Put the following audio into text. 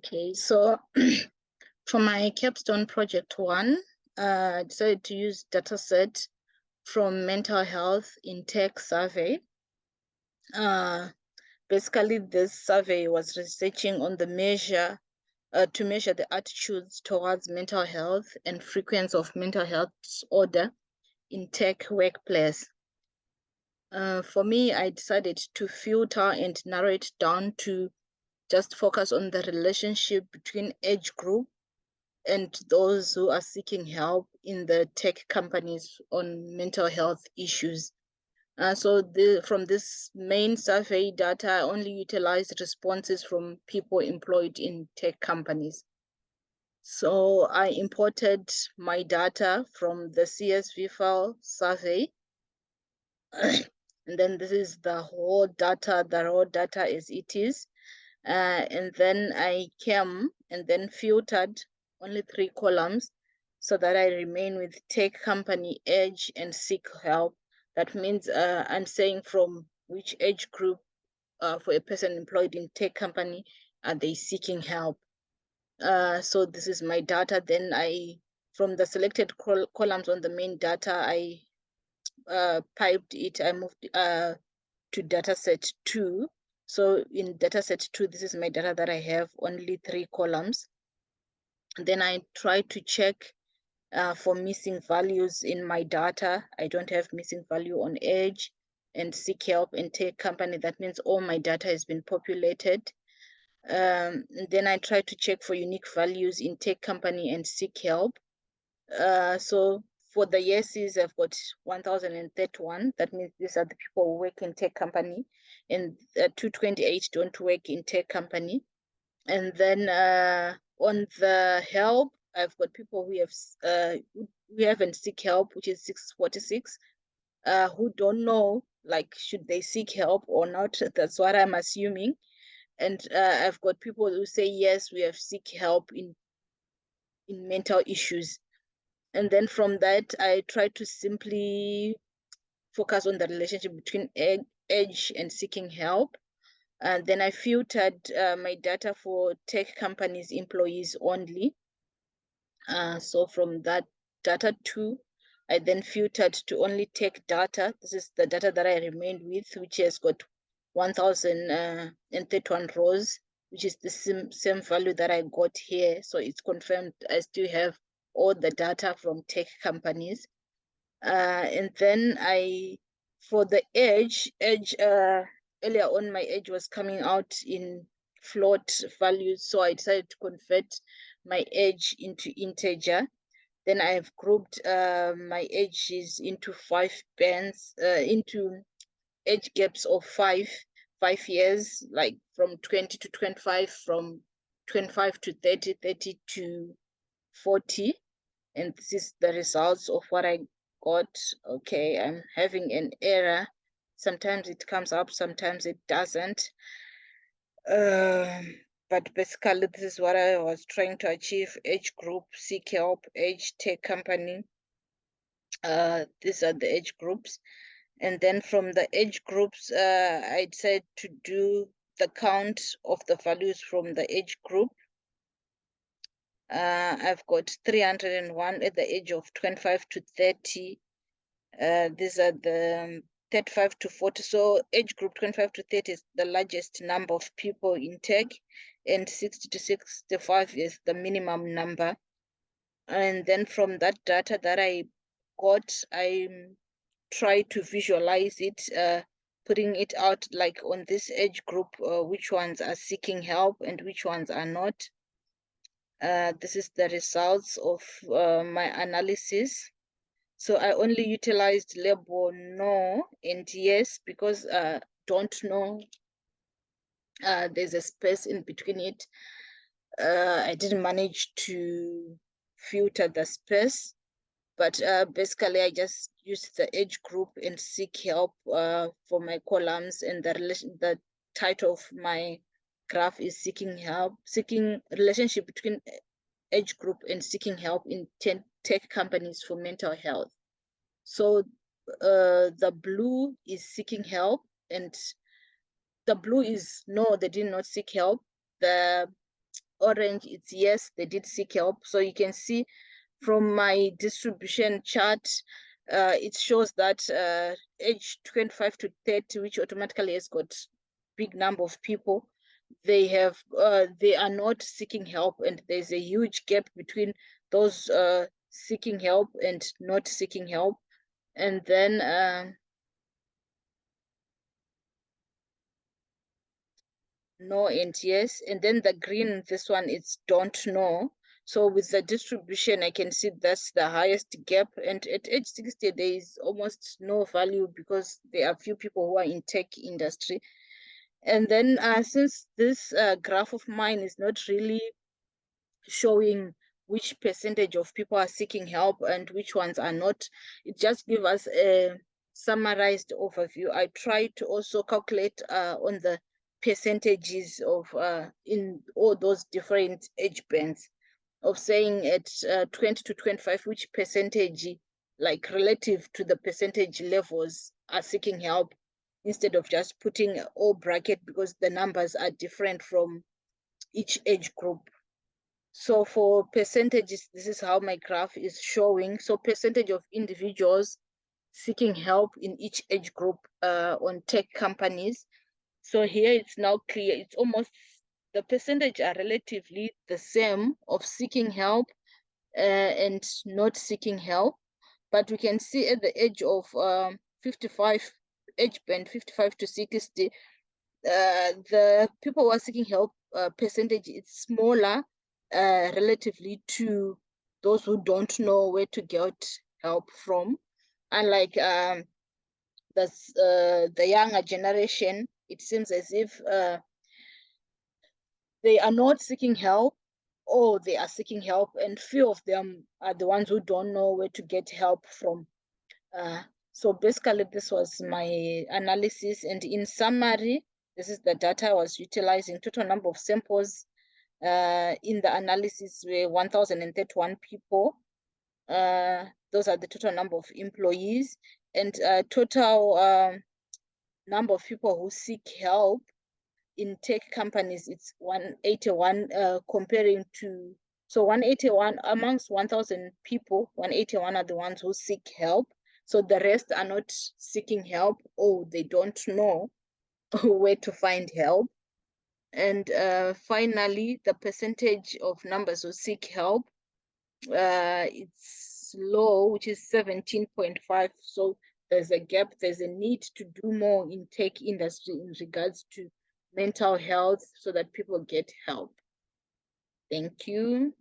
Okay, so for my Capstone project 1, I decided to use dataset from mental health in tech survey. Basically, this survey was researching on the measure to measure the attitudes towards mental health and frequency of mental health disorder in tech workplace. For me, I decided to filter and narrow it down to just focus on the relationship between age group and those who are seeking help in the tech companies on mental health issues. So from this main survey data, I only utilized responses from people employed in tech companies. So I imported my data from the CSV file survey. And then this is the raw data as it is. And then I came and then filtered only 3 columns so that I remain with tech company, age, and seek help. That means I'm saying from which age group for a person employed in tech company are they seeking help. So this is my data. Then from the selected columns on the main data, I piped it. I moved to dataset 2. So in dataset 2, this is my data that I have, only 3 columns. And then I try to check for missing values in my data. I don't have missing value on age and seek help and tech company. That means all my data has been populated. And then I try to check for unique values in tech company and seek help. So for the yeses, I've got 1,031. That means these are the people who work in tech company, and 228 don't work in tech company. And then on the help, I've got people who haven't seek help, which is 646, who don't know, like, should they seek help or not. That's what I'm assuming. And I've got people who say, yes, we have seek help in mental issues. And then from that, I try to simply focus on the relationship between age and seeking help. And then I filtered my data for tech companies' employees only. So from that data 2, I then filtered to only tech data. This is the data that I remained with, which has got 1,031 rows, which is the same value that I got here. So it's confirmed I still have all the data from tech companies. And then for the age, earlier on my age was coming out in float values. So I decided to convert my age into integer. Then I have grouped my ages into 5 bands, into age gaps of 5 years, like from 20 to 25, from 25 to 30, 30 to 40. And this is the results of what I got. Okay, I'm having an error. Sometimes it comes up, sometimes it doesn't. But basically, this is what I was trying to achieve. Age group, seek help, age, tech company. These are the age groups. And then from the age groups, I decided to do the count of the values from the age group. I've got 301 at the age of 25 to 30. These are the 35 to 40. So age group 25 to 30 is the largest number of people in tech, and 60 to 65 is the minimum number. And then from that data that I got, I try to visualize it, putting it out like on this age group, which ones are seeking help and which ones are not. This is the results of my analysis. So I only utilized label no and yes because don't know, there's a space in between it. I didn't manage to filter the space, but basically I just used the age group and seek help for my columns, and the title of my graph is seeking relationship between age group and seeking help in tech companies for mental health. So the blue is seeking help, and the blue is no, they did not seek help. The orange, it's yes, they did seek help. So you can see from my distribution chart, it shows that age 25 to 30, which automatically has got big number of people, they are not seeking help, and there's a huge gap between those seeking help and not seeking help. And then no and yes, and then the green, this one, it's don't know. So with the distribution, I can see that's the highest gap, and at age 60 there is almost no value because there are few people who are in tech industry. And then since this graph of mine is not really showing which percentage of people are seeking help and which ones are not, it just gives us a summarized overview. I try to also calculate on the percentages of in all those different age bands, of saying at 20 to 25 which percentage, like relative to the percentage levels, are seeking help, instead of just putting all bracket because the numbers are different from each age group. So for percentages, this is how my graph is showing. So percentage of individuals seeking help in each age group on tech companies. So here it's now clear. It's almost, the percentage are relatively the same of seeking help and not seeking help. But we can see at the age of 55, age band 55 to 60, the people who are seeking help percentage is smaller relatively to those who don't know where to get help from. Unlike the younger generation, it seems as if they are not seeking help, or they are seeking help, and few of them are the ones who don't know where to get help from. So basically, this was my analysis, and in summary, this is the data I was utilizing. Total number of samples in the analysis were 1,031 people. Those are the total number of employees, and total number of people who seek help in tech companies, it's 181, comparing to, so 181 amongst 1,000 people, 181 are the ones who seek help. So the rest are not seeking help, or they don't know where to find help. And finally, the percentage of numbers who seek help, it's low, which is 17.5. So there's a gap, there's a need to do more in tech industry in regards to mental health so that people get help. Thank you.